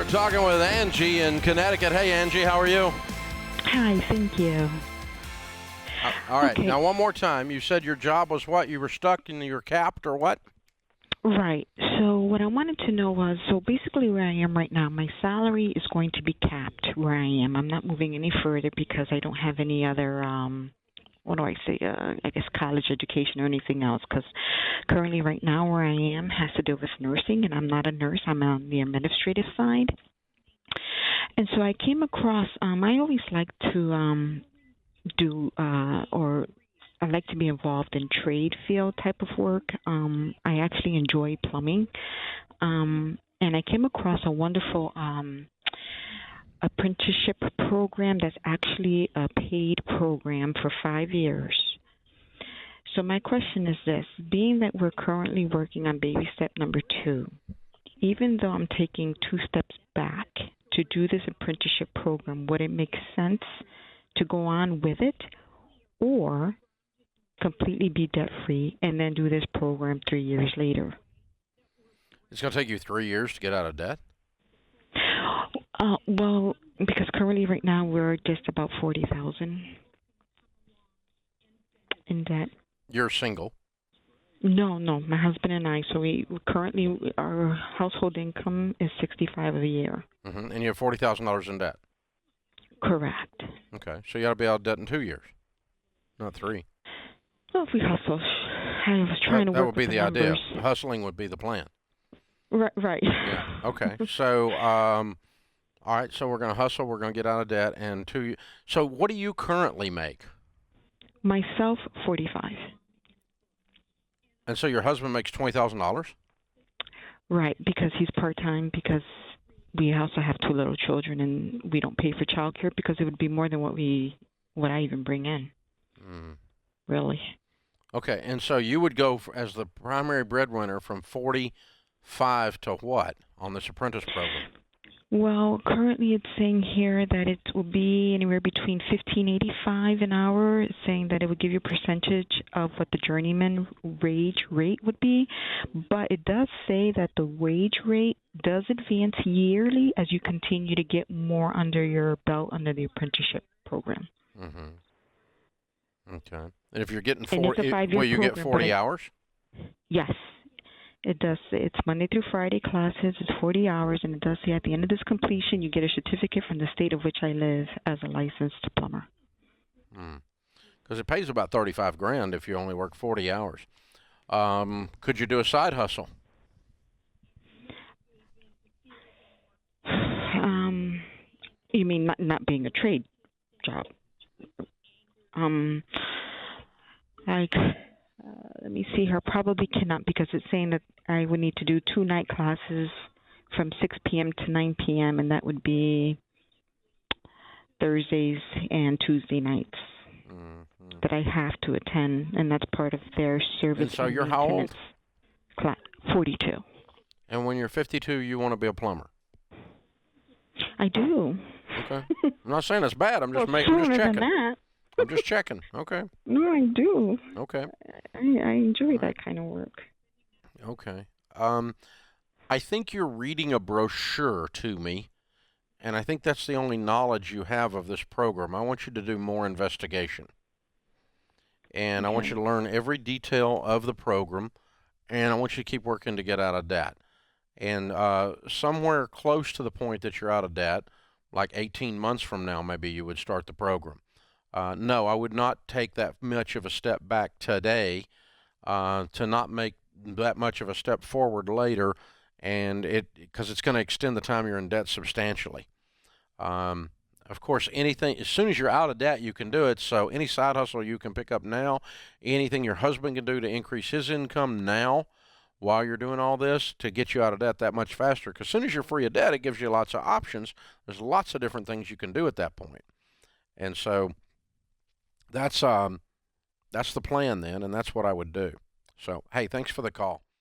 We're talking with Angie in Connecticut. Hey, Angie, how are you? Hi, thank you. All right. Okay. Now, one more time. You said your job was what? You were stuck and you were capped or what? Right. So what I wanted to know was, so basically where I am right now, my salary is going to be capped where I am. I'm not moving any further because I don't have any other, I guess college education or anything else, because currently right now where I am has to do with nursing, and I'm not a nurse. I'm on the administrative side. And so I came across, I always like to I like to be involved in trade field type of work. I actually enjoy plumbing. And I came across a wonderful apprenticeship program that's actually a paid program for 5 years. So my question is this: being that we're currently working on baby step number 2, even though I'm taking 2 steps back to do this apprenticeship program, would it make sense to go on with it, or completely be debt-free and then do this program 3 years later? It's going to take you 3 years to get out of debt? Well, because currently right now we're just about $40,000 in debt. You're single? No, my husband and I. So we currently, our household income is $65,000 a year. Mm-hmm. And you have $40,000 in debt? Correct. Okay. So you got to be out of debt in 2 years, not 3. Well, if we hustle, I was trying to work. That would be the idea. Numbers. Hustling would be the plan. Right. Yeah. Okay. So, all right. So we're going to hustle. We're going to get out of debt. And so what do you currently make? Myself, $45,000. And so your husband makes $20,000? Right, because he's part-time, because we also have 2 little children, and we don't pay for childcare because it would be more than what I even bring in. Really. Okay, and so you would go as the primary breadwinner from 45 to what on this apprentice program? Well, currently it's saying here that it will be anywhere between $15.85 an hour. It's saying that it would give you a percentage of what the journeyman wage rate would be, but it does say that the wage rate does advance yearly as you continue to get more under your belt under the apprenticeship program. Mm-hmm. Okay. And if you're getting will you get 40 hours? Yes. It does say it's Monday through Friday classes. It's 40 hours, and it does say at the end of this completion, you get a certificate from the state of which I live as a licensed plumber. Because it pays about $35,000 if you only work 40 hours. Could you do a side hustle? You mean not being a trade job? Let me see here. Probably cannot, because it's saying that I would need to do 2 night classes from 6 p.m. to 9 p.m., and that would be Thursdays and Tuesday nights that I have to attend, and that's part of their service. And so you're how old? 42. And when you're 52, you want to be a plumber? I do. Okay. I'm not saying it's bad. I'm just sooner checking. Than that. I'm just checking. Okay. No, I do. Okay. I enjoy that kind of work. Okay. I think you're reading a brochure to me, and I think that's the only knowledge you have of this program. I want you to do more investigation. And I want you to learn every detail of the program, and I want you to keep working to get out of debt. And somewhere close to the point that you're out of debt, like 18 months from now, maybe you would start the program. No, I would not take that much of a step back today to not make that much of a step forward later, and because it's going to extend the time you're in debt substantially. Of course, anything, as soon as you're out of debt, you can do it. So any side hustle you can pick up now, anything your husband can do to increase his income now while you're doing all this to get you out of debt that much faster. Because as soon as you're free of debt, it gives you lots of options. There's lots of different things you can do at that point. And so that's the plan then, and that's what I would do. So, hey, thanks for the call.